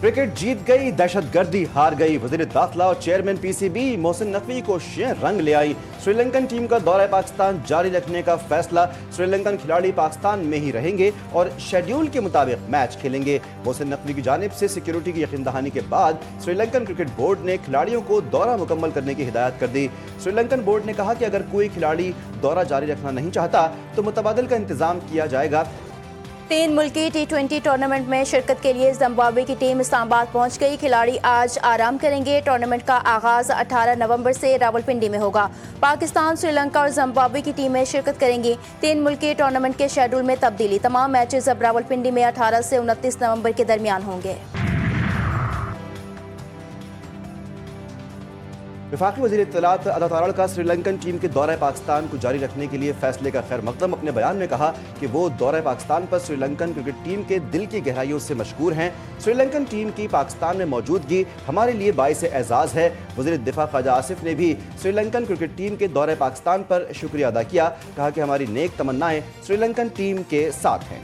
Cricket जीत गई, दहशतगर्दी हार गई। वज़ीर दाखिला और चेयरमैन पीसीबी मोहसिन नकवी को रंग ले आई। श्रीलंकन टीम का दौरा पाकिस्तान जारी रखने का फैसला। श्रीलंकन खिलाड़ी पाकिस्तान में ही रहेंगे और शेड्यूल के मुताबिक मैच खेलेंगे। मोहसिन नकवी की जानिब से सिक्योरिटी की यकीन दहानी के बाद श्रीलंकन क्रिकेट बोर्ड ने खिलाड़ियों को दौरा मुकम्मल करने की हिदायत कर दी। श्रीलंकन बोर्ड ने कहा कि अगर कोई खिलाड़ी दौरा जारी रखना नहीं चाहता तो मुतबादल का इंतजाम किया जाएगा। 3 मुल्की T20 टूर्नामेंट में शिरकत के लिए जिम्बाब्वे की टीम इस्लामाबाद पहुंच गई। खिलाड़ी आज आराम करेंगे। टूर्नामेंट का आगाज 18 नवंबर से रावलपिंडी में होगा। पाकिस्तान, श्रीलंका और जिम्बाब्वे की टीमें शिरकत करेंगी। 3 मुल्की टूर्नामेंट के शेड्यूल में तब्दीली। तमाम मैचेस अब रावलपिंडी में 18 से 29 नवंबर के दरमियान होंगे। वफाकी वज़ीर इत्तलात अता तारड़ का श्रीलंकन टीम के दौरे पाकिस्तान को जारी रखने के लिए फैसले का खैर मकदम अपने बयान में कहा कि वो दौरे पाकिस्तान पर श्रीलंकन क्रिकेट टीम के दिल की गहराइयों से मशकूर हैं। श्रीलंकन टीम की पाकिस्तान में मौजूदगी हमारे लिए बाइस एजाज़ है। वज़ीर दिफा ख्वाजा आसिफ ने भी श्रीलंकन क्रिकेट टीम के दौरे पाकिस्तान पर शुक्रिया अदा किया। कहा कि हमारी नेक तमन्नाएं श्रीलंकन टीम के साथ हैं।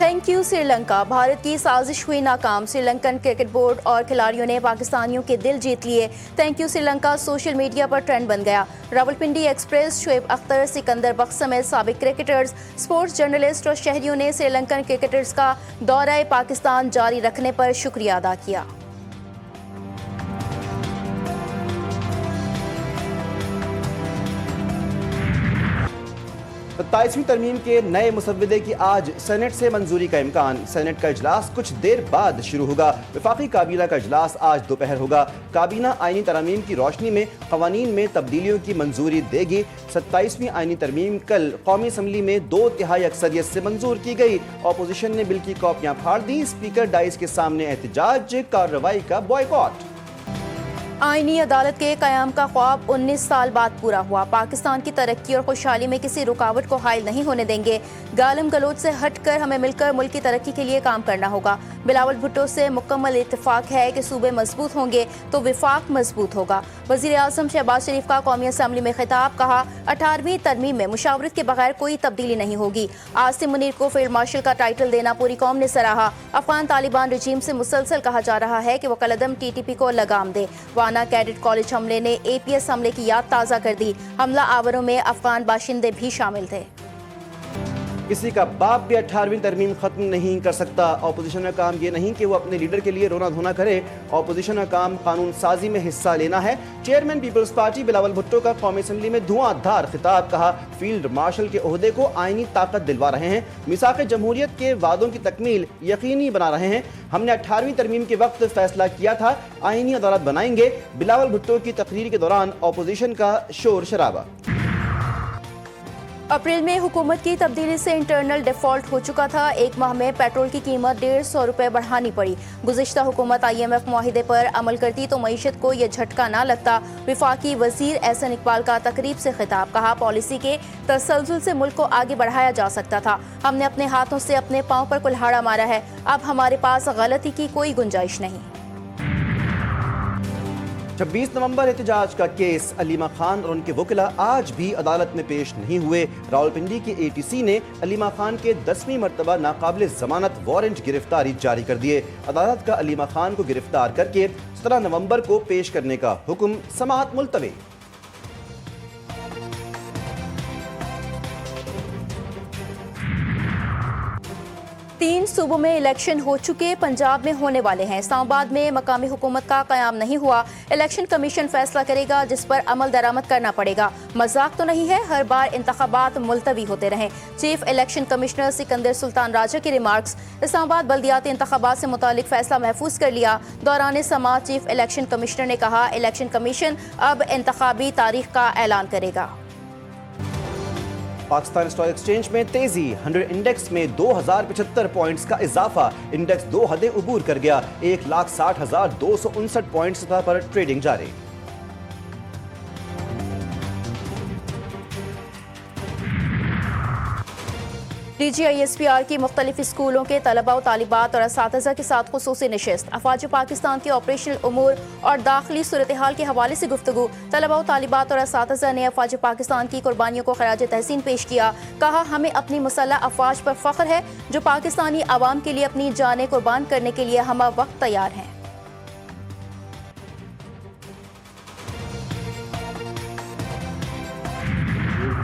Thank you Sri Lanka. भारत की साजिश हुई नाकाम। श्रीलंकन क्रिकेट बोर्ड और खिलाड़ियों ने पाकिस्तानियों के दिल जीत लिए। Thank you Sri Lanka social media पर ट्रेंड बन गया। रावलपिंडी एक्सप्रेस, शोएब अख्तर, सिकंदर बख्श समेत साबिक क्रिकेटर्स, स्पोर्ट्स जर्नलिस्ट और शहरियों ने श्रीलंकन क्रिकेटर्स का दौरा पाकिस्तान जारी रखने पर शुक्रिया अदा किया। 27वीं तरमीम के नए मुसव्वदे की आज सेनेट से मंजूरी का इम्कान। सेनेट का इजलास कुछ देर बाद शुरू होगा। वफाकी काबीना का इजलास आज दोपहर होगा। काबीना आईनी तरमीम की रोशनी में कवानीन में तब्दीलियों की मंजूरी देगी। 27वीं आईनी तरमीम कल कौमी असम्बली में 2/3 अक्सरियत से मंजूर की गई। अपोजिशन ने बिल की कॉपियां फाड़ दी। स्पीकर डाइस के सामने एहतजाज, कार्रवाई का बॉयकॉट। आईनी अदालत के कयाम का ख्वाब 19 साल बाद पूरा हुआ। पाकिस्तान की तरक्की और खुशहाली में किसी रुकावट को हायल नहीं होने देंगे। गालम गलोच से हटकर हमें मिलकर मुल्क की तरक्की के लिए काम करना होगा। बिलावल भुट्टो से मुकम्मल इत्तेफाक है कि सूबे मजबूत होंगे तो विफाक मजबूत होगा। वज़ीर आज़म शहबाज शरीफ का कौमी असम्बली में खिताब। कहा 18वीं तरमीम में मुशावरत के बगैर कोई तब्दीली नहीं होगी। आसिम मुनीर को फील्ड मार्शल का टाइटल देना पूरी कौम ने सराहा। अफगान तालिबान रजीम से मुसलसल कहा जा रहा है कि वो कलदम TTP को लगाम दे। वाना कैडेट कॉलेज हमले ने APS हमले की याद ताज़ा कर दी। हमला आवरों में अफगान बाशिंदे भी शामिल थे। किसी का बाप भी 18वीं तरमीम खत्म नहीं कर सकता। ऑपोजिशन का काम ये नहीं कि वो अपने लीडर के लिए रोना धोना करे। ऑपोजिशन का काम कानून साजी में हिस्सा लेना है। Chairman Peoples Party Bilawal Bhutto का कौमी असम्बली में धुआंधार खिताब। कहा फील्ड मार्शल के ओहदे को आईनी ताकत दिलवा रहे हैं। मिसाक़ जमहूरियत के वादों की तकमील यकीनी बना रहे हैं। हमने 18वीं तरमीम के वक्त फैसला किया था आईनी अदालत बनाएंगे। बिलावल भुट्टो की तकरीर के दौरान ऑपोजिशन का शोर शराबा। अप्रैल में हुकूमत की तब्दीली से इंटरनल डिफॉल्ट हो चुका था। एक माह में पेट्रोल की कीमत 150 रुपये बढ़ानी पड़ी। गुज़िश्ता हुकूमत IMF मुआहिदे पर अमल करती तो मईशत को यह झटका ना लगता। विफाकी वजीर एहसन इकबाल का तकरीब से खिताब। कहा पॉलिसी के तसलसल से मुल्क को आगे बढ़ाया जा सकता था। हमने अपने हाथों से अपने पाँव पर कुल्हाड़ा मारा है। अब हमारे पास गलती की कोई गुंजाइश नहीं। 26 नवंबर एहतजाज का केस। अलीमा खान और उनके वकीला आज भी अदालत में पेश नहीं हुए। रावलपिंडी के ATC ने अलीमा खान के 10वीं मरतबा नाकाबिल जमानत वारंट गिरफ्तारी जारी कर दिए। अदालत का अलीमा खान को गिरफ्तार करके 17 नवंबर को पेश करने का हुक्म। समाअत मुलतवी। 3 सूबों में इलेक्शन हो चुके, पंजाब में होने वाले हैं। इस्लामाबाद में मकामी हुकूमत का कयाम नहीं हुआ। इलेक्शन कमीशन फैसला करेगा जिस पर अमल दरामद करना पड़ेगा। मजाक तो नहीं है, हर बार इंतखाबात मुलतवी होते रहें। Chief election commissioner Sikandar Sultan Raja के रिमार्क्स। इस्लामाबाद बल्दियाती इंतखाबात से मुतालिक फैसला महफूज कर लिया। दौरान समाअत चीफ इलेक्शन कमिश्नर ने कहा इलेक्शन कमीशन अब इंतखाबी तारीख का ऐलान करेगा। पाकिस्तान स्टॉक एक्सचेंज में तेजी। 100 इंडेक्स में 2075 पॉइंट्स का इजाफा। इंडेक्स 2 हदें उबूर कर गया। 1,60,259 पॉइंट सतह पर ट्रेडिंग जारी। DGISPR की मुख्तलिफ स्कूलों के तलबा व तालिबात और असातिज़ा के साथ खुसूसी नशिस्त। अफवाज पाकिस्तान के ऑपरेशनल उमूर और दाखिली सूरत हाल के हवाले से गुफ्तगू। तलबा व तालिबात और असातिज़ा ने अफवाज पाकिस्तान की कुर्बानियों को खराज तहसीन पेश किया। कहा, हमें अपनी मुसल्लह अफवाज पर फ़ख्र है जो पाकिस्तानी आवाम के लिए अपनी जानें कुर्बान करने के लिए हम वक्त तैयार हैं।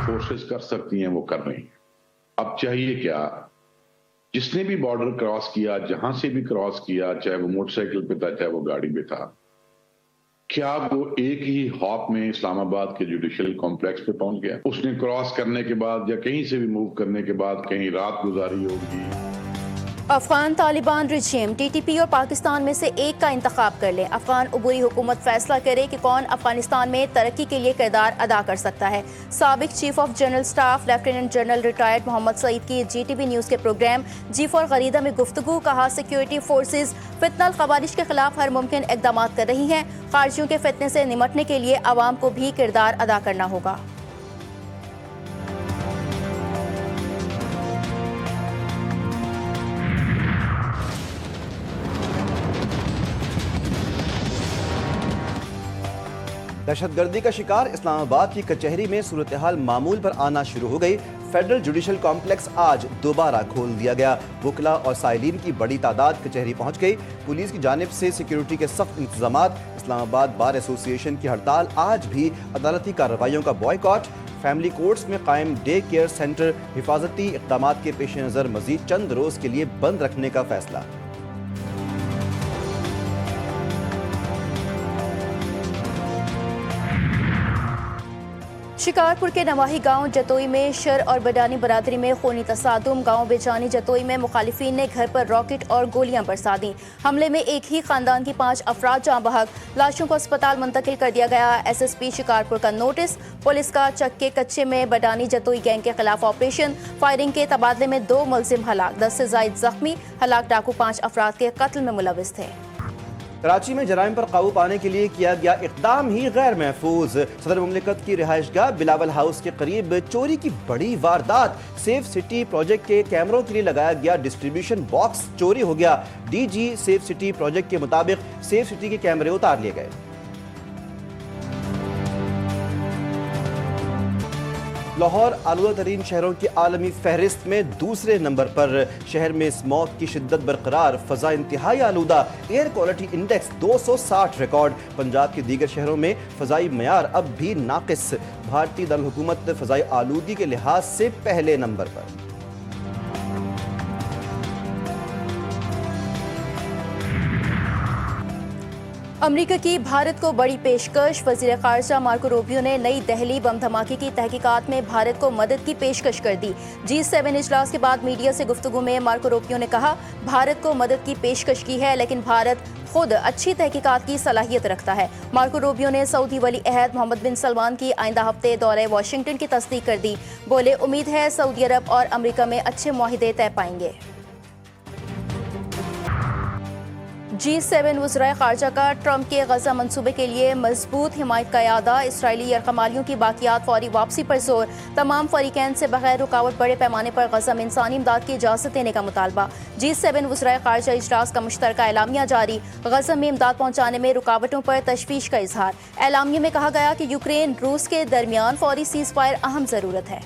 फोर्सेस कर सकती हैं वो कर रही हैं। अब चाहिए क्या, जिसने भी बॉर्डर क्रॉस किया, जहां से भी क्रॉस किया, चाहे वो मोटरसाइकिल पे था चाहे वो गाड़ी पे था, क्या वो एक ही हॉप में इस्लामाबाद के जुडिशियल कॉम्प्लेक्स पे पहुंच गया? उसने क्रॉस करने के बाद या कहीं से भी मूव करने के बाद कहीं रात गुजारी होगी। अफगान तालिबान रिजीम TTP और पाकिस्तान में से एक का इंतखाब कर ले। अफगान उबूरी हुकूमत फैसला करे कि कौन अफगानिस्तान में तरक्की के लिए किरदार अदा कर सकता है। साबिक chief of general staff lieutenant general retired Mohammad Saeed की GTV न्यूज़ के प्रोग्राम G4 गरीदा में गुफ्तगू। कहा, सिक्योरिटी फोर्सेज फितनल खवारिश के खिलाफ हर मुमकिन इकदाम कर रही हैं। खारजियों के फितने से निमटने के लिए आवाम को भी किरदार अदा करना होगा। दहशतगर्दी का शिकार इस्लामाबाद की कचहरी में सूरत हाल मामूल पर आना शुरू हो गई। फेडरल जुडिशल कॉम्प्लेक्स आज दोबारा खोल दिया गया। वकला और साइलिन की बड़ी तादाद कचहरी पहुंच गई। पुलिस की जानिब से सिक्योरिटी के सख्त इंतजामात। इस्लामाबाद बार एसोसिएशन की हड़ताल, आज भी अदालती कार्रवाइयों का बॉयकॉट। फैमिली कोर्ट्स में कायम डे केयर सेंटर हिफाजती इक़दाम के पेश नज़र मजीद चंद रोज़ के लिए बंद रखने का फैसला। शिकारपुर के नवाही गांव जतोई में शर और बडानी बरादरी में खूनी तसादुम। गांव बेचानी जतोई में मुखालिफिन ने घर पर रॉकेट और गोलियां बरसा दी। हमले में एक ही खानदान की 5 अफराद जाँ बहक। लाशों को अस्पताल मुंतकिल कर दिया गया। SSP शिकारपुर का नोटिस। पुलिस का चक्के कच्चे में बडानी जतोई गैंग के खिलाफ ऑपरेशन। फायरिंग के तबादले में 2 मुलजिम हलाक, 10 से जायद जख्मी। हलाक डाकू 5 अफराद के कत्ल में मुलविस थे। कराची में जराइम पर काबू पाने के लिए किया गया इक़दाम ही गैर महफूज। सदर मुमलिकत की रिहाइशगाह बिलावल हाउस के करीब चोरी की बड़ी वारदात। सेफ सिटी प्रोजेक्ट के कैमरों के लिए लगाया गया डिस्ट्रीब्यूशन बॉक्स चोरी हो गया। DG सेफ सिटी प्रोजेक्ट के मुताबिक सेफ सिटी के कैमरे उतार लिए गए। लाहौर आलूदा तरीन शहरों की आलमी फहरिस्त में दूसरे नंबर पर। शहर में स्मॉग की शिद्दत बरकरार, फ़ज़ा इंतहाई आलूदा। Air quality index 260 record. Punjab के दीगर शहरों में फ़ज़ाई मयार अब भी नाक़िस। भारतीय दारुल हुकूमत फ़ज़ाई आलूदगी के लिहाज से पहले नंबर पर। अमरीका की भारत को बड़ी पेशकश। वज़ीर ख़ारजा मार्को रूबियो ने नई दिल्ली बम धमाके की तहकीकात में भारत को मदद की पेशकश कर दी। G7 इजलास के बाद मीडिया से गुफ्तगू में मार्को रूबियो ने कहा, भारत को मदद की पेशकश की है लेकिन भारत खुद अच्छी तहकीकात की सलाहियत रखता है। मार्को रूबियो ने सऊदी वली अहद मोहम्मद बिन सलमान की आइंदा हफ्ते दौरे वाशिंगटन की तस्दीक कर दी। बोले, उम्मीद है सऊदी अरब और अमरीका में अच्छे मुआहिदे तय पाएंगे। G7 वज़राए ख़ारजा का ट्रंप के गज़ा मंसूबे के लिए मजबूत हिमायत का यादा। इसराइली यरगमालियों की बाकियात फौरी वापसी पर जोर। तमाम फरीकैन से बगैर रुकावट बड़े पैमाने पर गज़ा में इंसानी इमदाद की इजाज़त देने का मुतालबा। G7 वज़राए ख़ारजा इजलास का मुश्तरका एलामिया जारी। गज़ा में इमदाद पहुँचाने में रुकावटों पर तशवीश का इजहार। एलामिया में कहा गया कि यूक्रेन रूस के दरमियान फौरी सीज़ फायर अहम ज़रूरत है।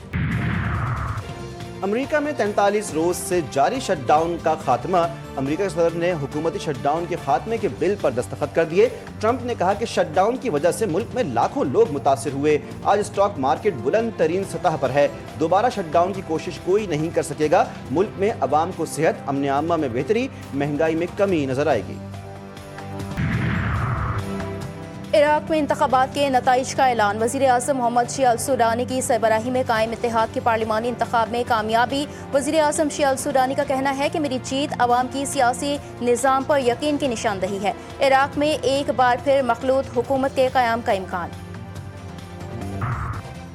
अमेरिका में 43 रोज से जारी शटडाउन का खात्मा। अमेरिका के सदर ने हुकूमती शटडाउन के खात्मे के बिल पर दस्तखत कर दिए। ट्रंप ने कहा कि शटडाउन की वजह से मुल्क में लाखों लोग मुतासिर हुए। आज स्टॉक मार्केट बुलंद तरीन सतह पर है। दोबारा शटडाउन की कोशिश कोई नहीं कर सकेगा। मुल्क में अवाम को सेहत, अमन आमा में बेहतरी, महंगाई में कमी नजर आएगी। इराक में इंतखाबात के नताइज का ऐलान। वज़ीर आज़म मोहम्मद शिया अल सूडानी की सरबराही में कायम इत्तेहाद के पार्लिमानी इंतखाब में कामयाबी। वज़ीर आज़म शिया अल सूडानी का कहना है कि मेरी जीत अवाम की सियासी निज़ाम पर यकीन की निशानदही है। इराक में एक बार फिर मखलूत हुकूमत के क़याम का इम्कान।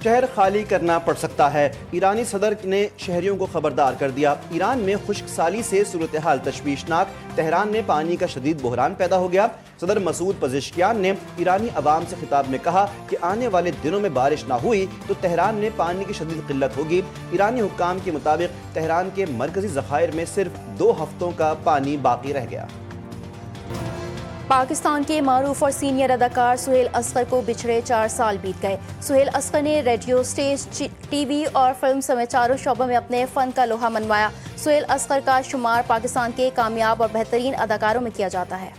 शहर खाली करना पड़ सकता है। ईरानी सदर ने शहरियों को खबरदार कर दिया। ईरान में खुश्क साली से सूरत हाल तशवीशनाक। तेहरान में पानी का शदीद बहरान पैदा हो गया। सदर मसूद पज़ेश्कियान ने ईरानी अवाम से खिताब में कहा कि आने वाले दिनों में बारिश ना हुई तो तेहरान में पानी की शदीद किल्लत होगी। ईरानी हुक्काम के मुताबिक तेहरान के मरकजी ज़खायर में सिर्फ 2 हफ्तों का पानी बाकी रह गया। पाकिस्तान के मारूफ और सीनियर अदाकार सुहेल असगर को बिछड़े 4 साल बीत गए। सुहेल असगर ने रेडियो, स्टेज, टीवी और फिल्म समेत चारों शोबों में अपने फन का लोहा मनवाया। सुहेल असगर का शुमार पाकिस्तान के कामयाब और बेहतरीन अदाकारों में किया जाता है।